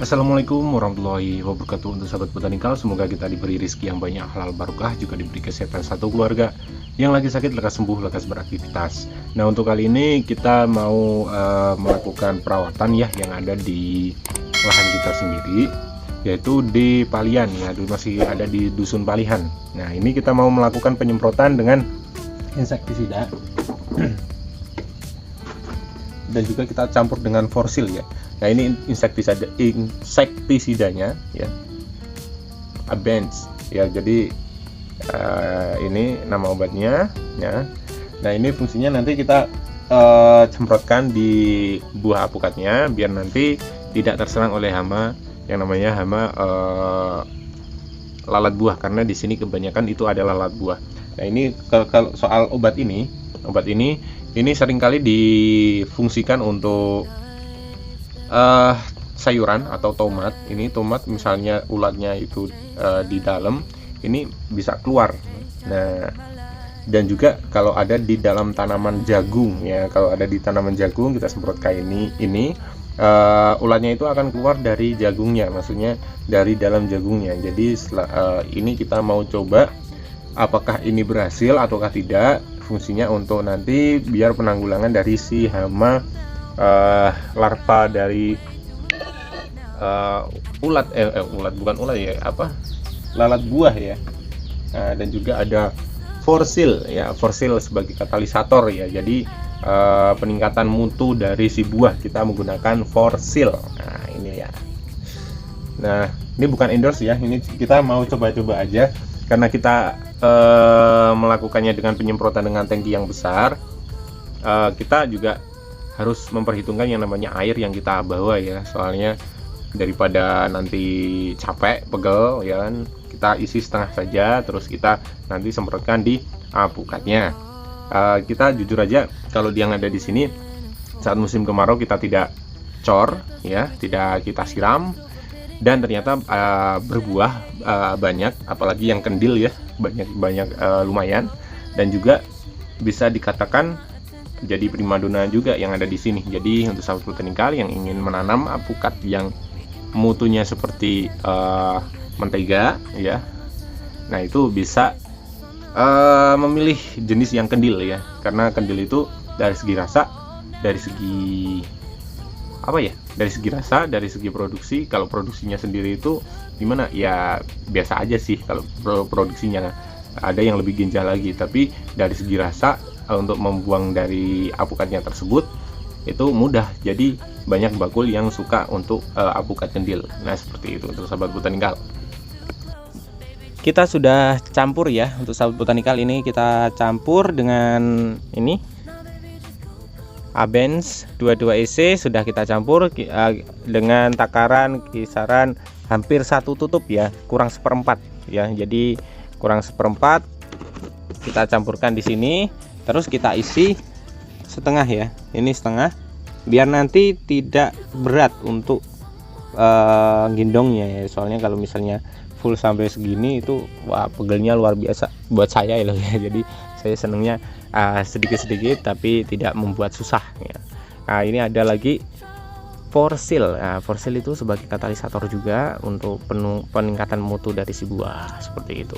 Assalamualaikum warahmatullahi wabarakatuh. Untuk sahabat botanikal, semoga kita diberi rezeki yang banyak, halal barokah, juga diberi kesehatan satu keluarga. Yang lagi sakit lekas sembuh, lekas beraktivitas. Nah, untuk kali ini kita mau melakukan perawatan ya yang ada di lahan kita sendiri, yaitu di Palihan ya, masih ada di dusun Palihan. Nah, ini kita mau melakukan penyemprotan dengan insektisida dan juga kita campur dengan forsil ya. Nah, ini insektisidanya ya, Abens ya. Jadi ini nama obatnya ya. Nah, ini fungsinya nanti kita semprotkan di buah alpukatnya biar nanti tidak terserang oleh hama yang namanya hama lalat buah, karena di sini kebanyakan itu adalah lalat buah. Nah, ini kalau soal obat ini seringkali difungsikan untuk sayuran atau tomat. Ini tomat misalnya ulatnya itu di dalam, ini bisa keluar. Nah, dan juga kalau ada di dalam tanaman jagung ya, kalau ada di tanaman jagung kita semprotkan ini ulatnya itu akan keluar dari jagungnya, maksudnya dari dalam jagungnya. Jadi ini kita mau coba apakah ini berhasil ataukah tidak. Fungsinya untuk nanti biar penanggulangan dari si hama larva dari ulat bukan ulat ya, lalat buah ya. Nah, dan juga ada forsil ya, forsil sebagai katalisator ya. Jadi peningkatan mutu dari si buah kita menggunakan forsil. Nah, ini ya. Nah, ini bukan endorse ya, ini kita mau coba-coba aja karena kita melakukannya dengan penyemprotan dengan tangki yang besar. Kita juga harus memperhitungkan yang namanya air yang kita bawa ya, soalnya daripada nanti capek pegel ya kan, kita isi setengah saja terus kita nanti semprotkan di alpukatnya. Kita jujur aja, kalau yang ada di sini saat musim kemarau kita tidak cor ya, tidak kita siram, dan ternyata berbuah banyak, apalagi yang kendil ya, banyak lumayan, dan juga bisa dikatakan jadi primadona juga yang ada di sini. Jadi untuk sahabat botanikal yang ingin menanam alpukat yang mutunya seperti mentega ya, nah itu bisa memilih jenis yang kendil ya, karena kendil itu dari segi rasa, dari segi rasa, dari segi produksi. Kalau produksinya sendiri itu gimana ya, biasa aja sih. Kalau produksinya ada yang lebih ginjal lagi, tapi dari segi rasa untuk membuang dari alpukatnya tersebut itu mudah. Jadi banyak bakul yang suka untuk alpukat kendil. Nah, seperti itu untuk sahabat botanikal. Kita sudah campur ya, untuk sahabat botanikal ini kita campur dengan ini Abens 22 EC, sudah kita campur dengan takaran kisaran hampir 1 tutup ya, kurang 1/4 ya. Jadi kurang 1/4 kita campurkan di sini, terus kita isi setengah ya, ini setengah biar nanti tidak berat untuk gendongnya ya. Soalnya kalau misalnya full sampai segini itu wah, pegelnya luar biasa buat saya ya. Jadi saya senengnya sedikit-sedikit tapi tidak membuat susah ya. Nah, ini ada lagi forsil. Nah, forsil itu sebagai katalisator juga untuk peningkatan mutu dari si buah, seperti itu.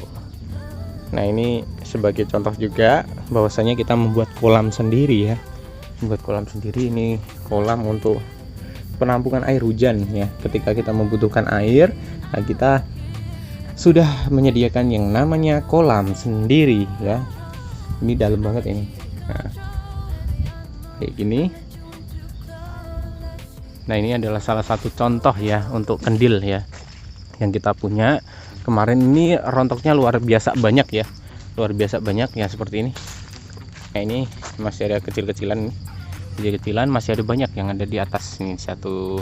Nah, ini sebagai contoh juga bahwasanya kita membuat kolam sendiri ya, membuat kolam sendiri. Ini kolam untuk penampungan air hujan ya, ketika kita membutuhkan air. Nah, kita sudah menyediakan yang namanya kolam sendiri ya. Ini dalam banget ini. Nah, kayak gini. Nah, ini adalah salah satu contoh ya untuk kendil ya yang kita punya. Kemarin ini rontoknya luar biasa banyak ya, luar biasa banyak ya, seperti ini. Nah, ini masih ada kecil-kecilan, masih ada banyak yang ada di atas ini satu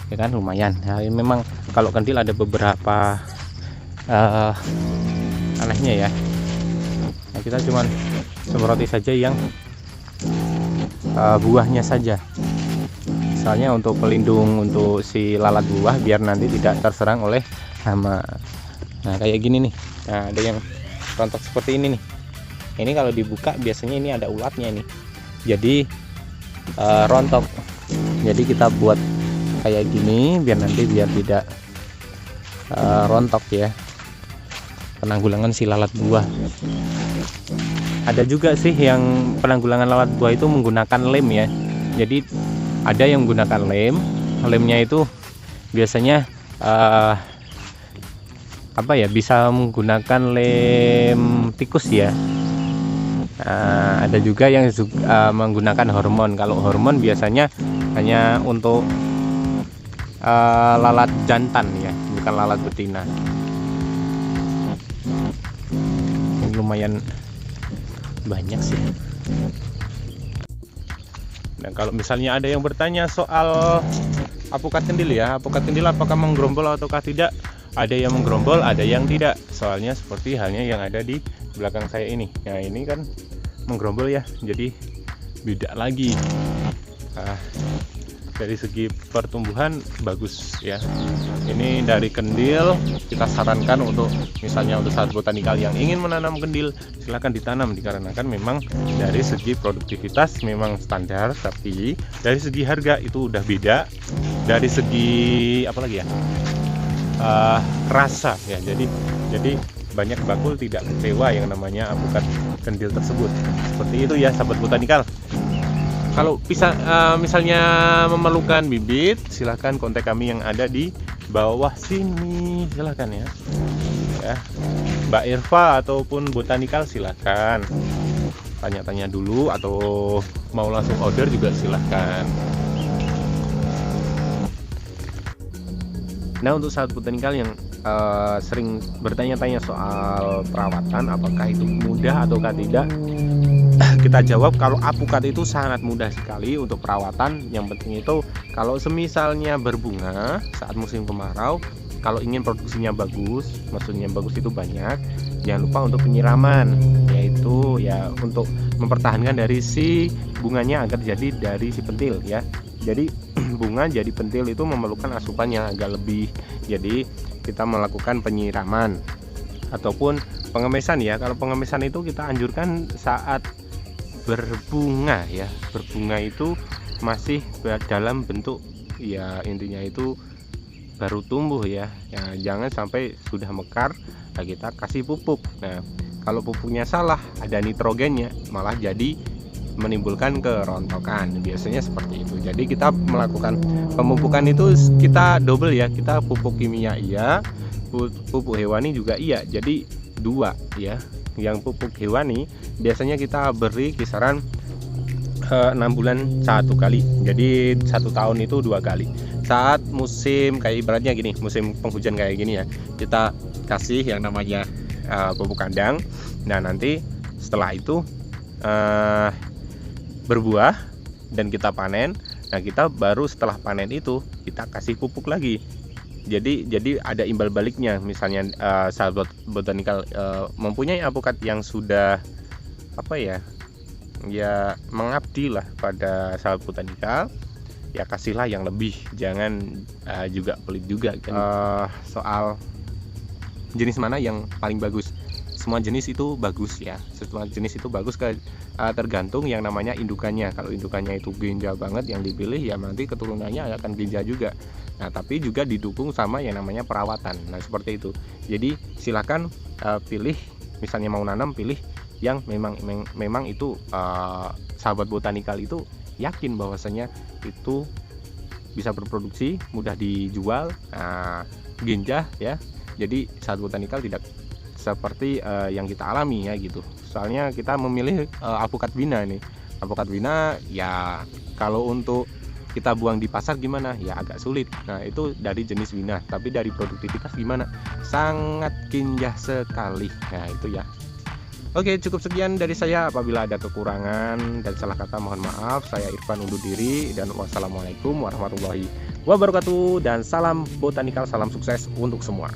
ya kan, lumayan. Nah, ini memang kalau kendil ada beberapa anehnya ya. Nah, kita cuman semproti saja yang buahnya saja, misalnya untuk pelindung untuk si lalat buah biar nanti tidak terserang oleh hama. Nah, kayak gini nih. Nah, ada yang rontok seperti ini nih. Ini kalau dibuka biasanya ini ada ulatnya nih, jadi rontok. Jadi kita buat kayak gini biar tidak rontok ya, penanggulangan si lalat buah. Ada juga sih yang penanggulangan lalat buah itu menggunakan lem ya. Jadi ada yang menggunakan lemnya itu biasanya bisa menggunakan lem tikus ya. Ada juga yang menggunakan hormon. Kalau hormon biasanya hanya untuk lalat jantan ya, bukan lalat betina. Ini lumayan banyak sih. Nah, kalau misalnya ada yang bertanya soal apukat kendil ya, apukat kendil apakah menggerombol ataukah tidak? Ada yang menggerombol, ada yang tidak. Soalnya seperti halnya yang ada di belakang saya ini. Nah, ini kan menggerombol ya, jadi beda lagi. Dari segi pertumbuhan bagus ya. Ini dari kendil kita sarankan untuk misalnya untuk sahabat botanikal yang ingin menanam kendil, silahkan ditanam, dikarenakan memang dari segi produktivitas memang standar, tapi dari segi harga itu udah beda. Dari segi apalagi ya, rasa ya. Jadi banyak bakul tidak kecewa yang namanya apukat kendil tersebut. Seperti itu ya sahabat botanikal. Kalau bisa misalnya memerlukan bibit, silahkan kontak kami yang ada di bawah sini, silahkan ya. Mbak Irfa ataupun botanikal silahkan tanya-tanya dulu, atau mau langsung order juga silahkan. Nah, untuk sahabat botanikal yang sering bertanya-tanya soal perawatan, apakah itu mudah ataukah tidak, kita jawab kalau apukat itu sangat mudah sekali untuk perawatan. Yang penting itu kalau semisalnya berbunga saat musim kemarau, kalau ingin produksinya bagus, maksudnya bagus itu banyak, jangan lupa untuk penyiraman, yaitu ya untuk mempertahankan dari si bunganya agar jadi dari si pentil ya. Jadi bunga jadi pentil itu memerlukan asupan yang agak lebih. Jadi kita melakukan penyiraman ataupun pengemesan ya. Kalau pengemesan itu kita anjurkan saat berbunga ya. Berbunga itu masih dalam bentuk ya, intinya itu baru tumbuh ya. Jangan sampai sudah mekar, nah kita kasih pupuk. Nah, kalau pupuknya salah, ada nitrogennya, malah jadi menimbulkan kerontokan. Biasanya seperti itu. Jadi kita melakukan pemupukan itu kita double ya. Kita pupuk kimia iya, pupuk hewani juga iya. Jadi dua ya. Yang pupuk hewani biasanya kita beri kisaran 6 bulan 1 kali. Jadi 1 tahun itu 2 kali. Saat musim kayak ibaratnya gini, musim penghujan kayak gini ya, kita kasih yang namanya pupuk kandang. Nah, nanti setelah itu berbuah dan kita panen. Nah, kita baru setelah panen itu kita kasih pupuk lagi. Jadi ada imbal baliknya. Misalnya sahabat botanikal mempunyai apukat yang sudah ya mengabdi lah pada sahabat botanikal, ya kasihlah yang lebih, jangan juga pelit juga kan. Soal jenis mana yang paling bagus, semua jenis itu bagus ya, semua jenis itu bagus, tergantung yang namanya indukannya. Kalau indukannya itu ginjal banget yang dipilih, ya nanti keturunannya akan ginjal juga. Nah, tapi juga didukung sama yang namanya perawatan. Nah, seperti itu. Jadi silakan pilih, misalnya mau nanam, pilih yang memang itu sahabat botanikal itu yakin bahwasanya itu bisa berproduksi, mudah dijual, ginjal ya. Jadi sahabat botanikal tidak seperti yang kita alami ya gitu. Soalnya kita memilih apukat bina nih. Apukat bina ya kalau untuk kita buang di pasar gimana? Ya agak sulit. Nah, itu dari jenis bina, tapi dari produktivitas gimana? Sangat kinjah sekali. Nah, itu ya. Oke, cukup sekian dari saya. Apabila ada kekurangan dan salah kata mohon maaf. Saya Irfan undur diri dan wassalamualaikum warahmatullahi wabarakatuh, dan salam botanikal, salam sukses untuk semua.